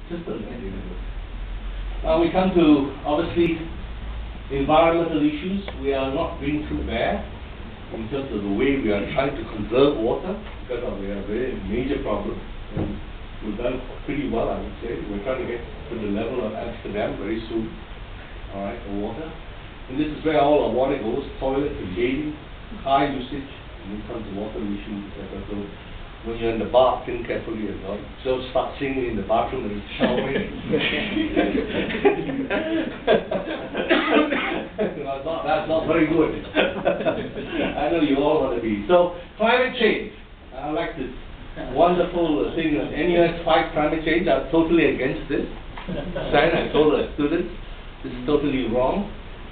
system at the university. Now we come to, obviously, environmental issues. We are not doing too bad in terms of the way we are trying to conserve water, because we have a very major problem. And we've done pretty well, I would say. We're trying to get to the level of Amsterdam very soon, all right, for water. And this is where all our water goes: toilets and bathing, high usage, and it comes to water issues, etc. So when you're in the bath, think carefully as well. Don't start singing in the bathroom and showering. That's not very good. I know you all want to be. So, climate change. I like this wonderful thing that NUS fights climate change. I'm totally against this. I told the students, this is totally wrong.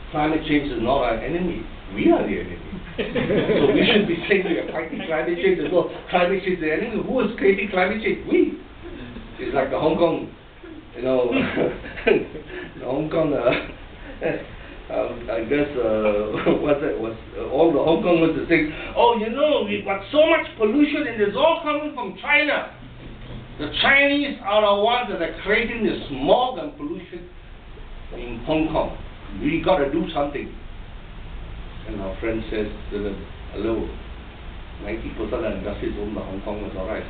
Climate change is not our enemy. We are the enemy. So we should be saying we are fighting climate change as well. Climate change is the enemy. Who is creating climate change? We. It's like the Hong Kong, the Hong Kong, I guess, what's that, was all the Hong Kong was saying, oh, we've got so much pollution and it's all coming from China. The Chinese are the ones that are creating the smog and pollution in Hong Kong. We got to do something. And our friend says, hello, 90% of the industry is owned by Hong Kong, it's all right.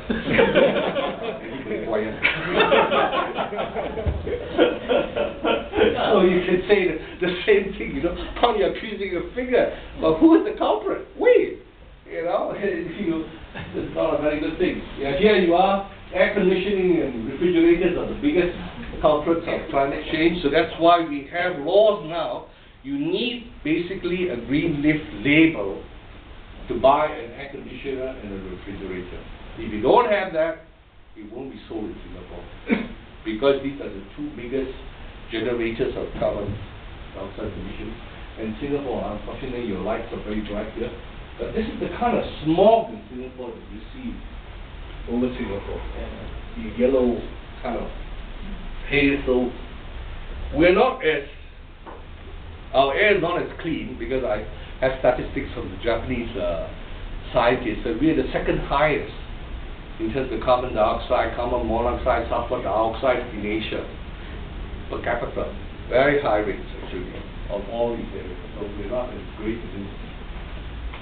Everybody quiet. So you can say the same thing, point your accusing a finger. But who is the culprit? We. It's not a very good thing. Yeah, here you are, air conditioning and refrigerators are the biggest culprits of climate change. So that's why we have laws now. You need basically a green leaf label to buy an air conditioner and a refrigerator. If you don't have that, it won't be sold in Singapore. Because these are the two biggest generators of carbon dioxide emissions. And Singapore, unfortunately, your lights are very bright here. But this is the kind of smog in Singapore that you see over Singapore. The yellow kind of haze. So we're not as, our air is not as clean, because I have statistics from the Japanese scientists that we are the second highest in terms of carbon dioxide, carbon monoxide, sulfur dioxide in Asia per capita. Very high rates actually of all these areas. So we're not as great as this.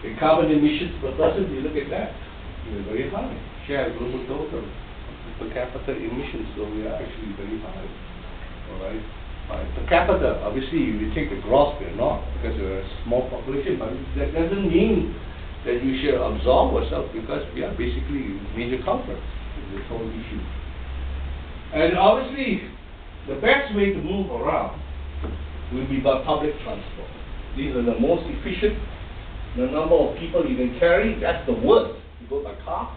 The carbon emissions per person, you look at that, we're very high. Share of global total per capita emissions, so we are actually very high. All right. Per capita, obviously, if you take the gross, we're not, because we're a small population, but that doesn't mean that you should absolve ourselves, because we are basically major culprits in this whole issue. And obviously, the best way to move around will be by public transport. These are the most efficient. The number of people you can carry, that's the worst. You go by car,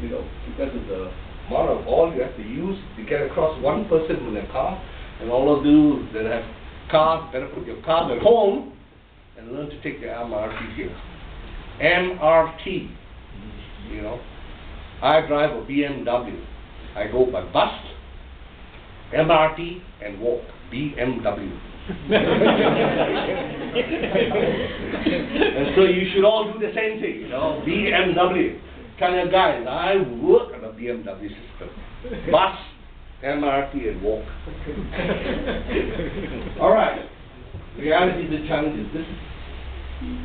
because of the amount of oil you have to use to get across one person in a car. And all of you that have cars, better put your cars at home and learn to take the MRT here. MRT. I drive a BMW. I go by bus, MRT, and walk. BMW. And so you should all do the same thing, BMW. Tell your guys, I work on a BMW system. Bus, MRT, and walk. All right. Reality of the challenges. This is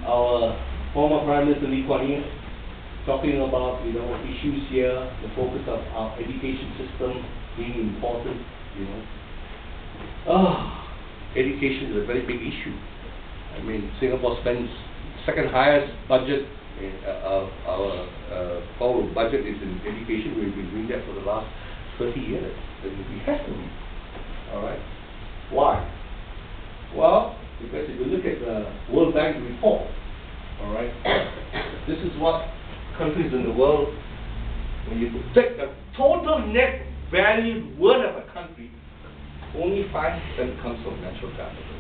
our former Prime Minister Lee Kuan Yew talking about issues here, the focus of our education system being important. Education is a very big issue. I mean, Singapore spends second highest budget. Our whole budget is in education. We've been doing that for the last 30 years. It has to be. All right. Why? Well, because if you look at the World Bank report, all right, this is what countries in the world, when you take the total net value worth of a country, only 5% comes from natural capital.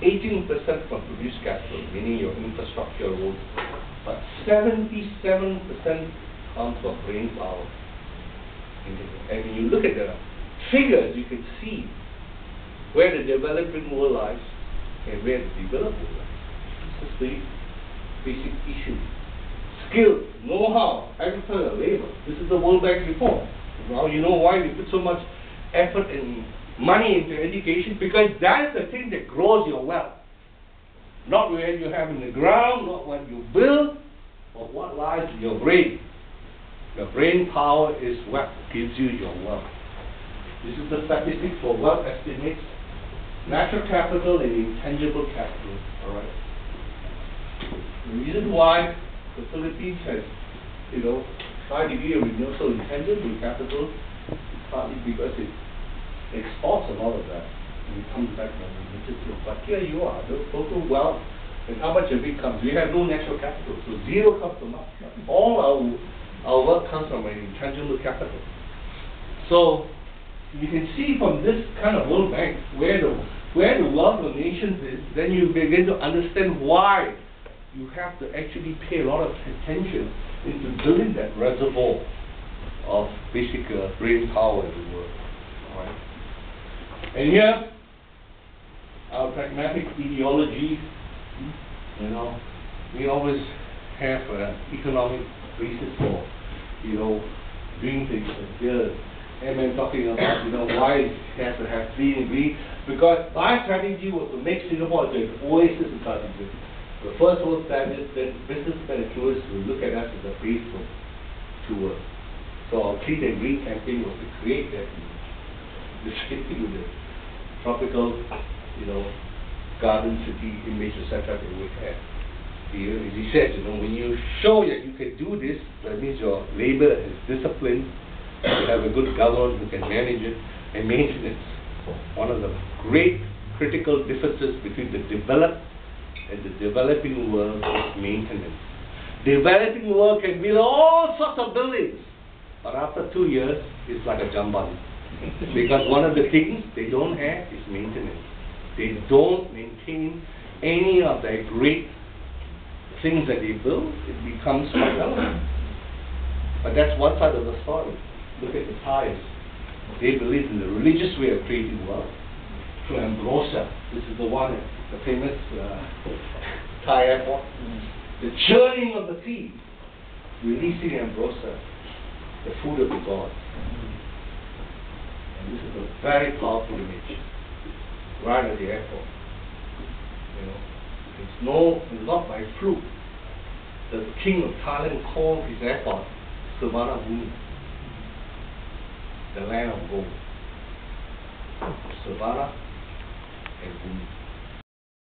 18% from produced capital, meaning your infrastructure, roads, but 77% comes from brain power. And when you look at the figures, you can see where the developing world lies and where the developed world lies. This is the basic issue. Skill, know-how, agricultural labor. This is the World Bank report. Now you know why we put so much effort and money into education, because that is the thing that grows your wealth. Not what you have in the ground, not what you build, but what lies in your brain. Your brain power is what gives you your wealth. This is the statistic for wealth estimates, natural capital and intangible capital. Alright. The reason why the Philippines has, high degree of renewable intangible capital is partly because it exports a lot of that and it comes back from the flow. But here you are, the total wealth and how much of it comes. We have no natural capital, so zero comes from us. All our wealth comes from an intangible capital. So you can see from this kind of World Bank where the wealth of nations is, then you begin to understand why you have to actually pay a lot of attention into building that reservoir of basic brain power in the world. Alright. And here, our pragmatic ideology, we always have an economic basis for, doing things. Here, I'm talking about, why it has to have free and green, because my strategy was to make Singapore an oasis in Southeast Asia. The first world standard, then businessmen and tourists will look at us as a base for tour. So our clean and green campaign was to create that image. The same thing with the tropical, garden city image, etc. that we have. As he said, when you show that you can do this, that means your labor is disciplined, you have a good government who can manage it, and maintenance. One of the great critical differences between the developed and the developing world is maintenance. Developing world can build all sorts of buildings, but after 2 years, it's like a jamban. Because one of the things they don't have is maintenance. They don't maintain any of their great things that they build. It becomes irrelevant. But that's one side of the story. Look at the Thais. They believe in the religious way of creating wealth. Through ambrosia. This is the one, the famous Thai airport. The churning of the sea, releasing ambrosia, the food of the gods. And this is a very powerful image, right at the airport. It's not by fluke that the king of Thailand called his airport Savannah Bhumi, the land of gold. Savannah and Bhumi.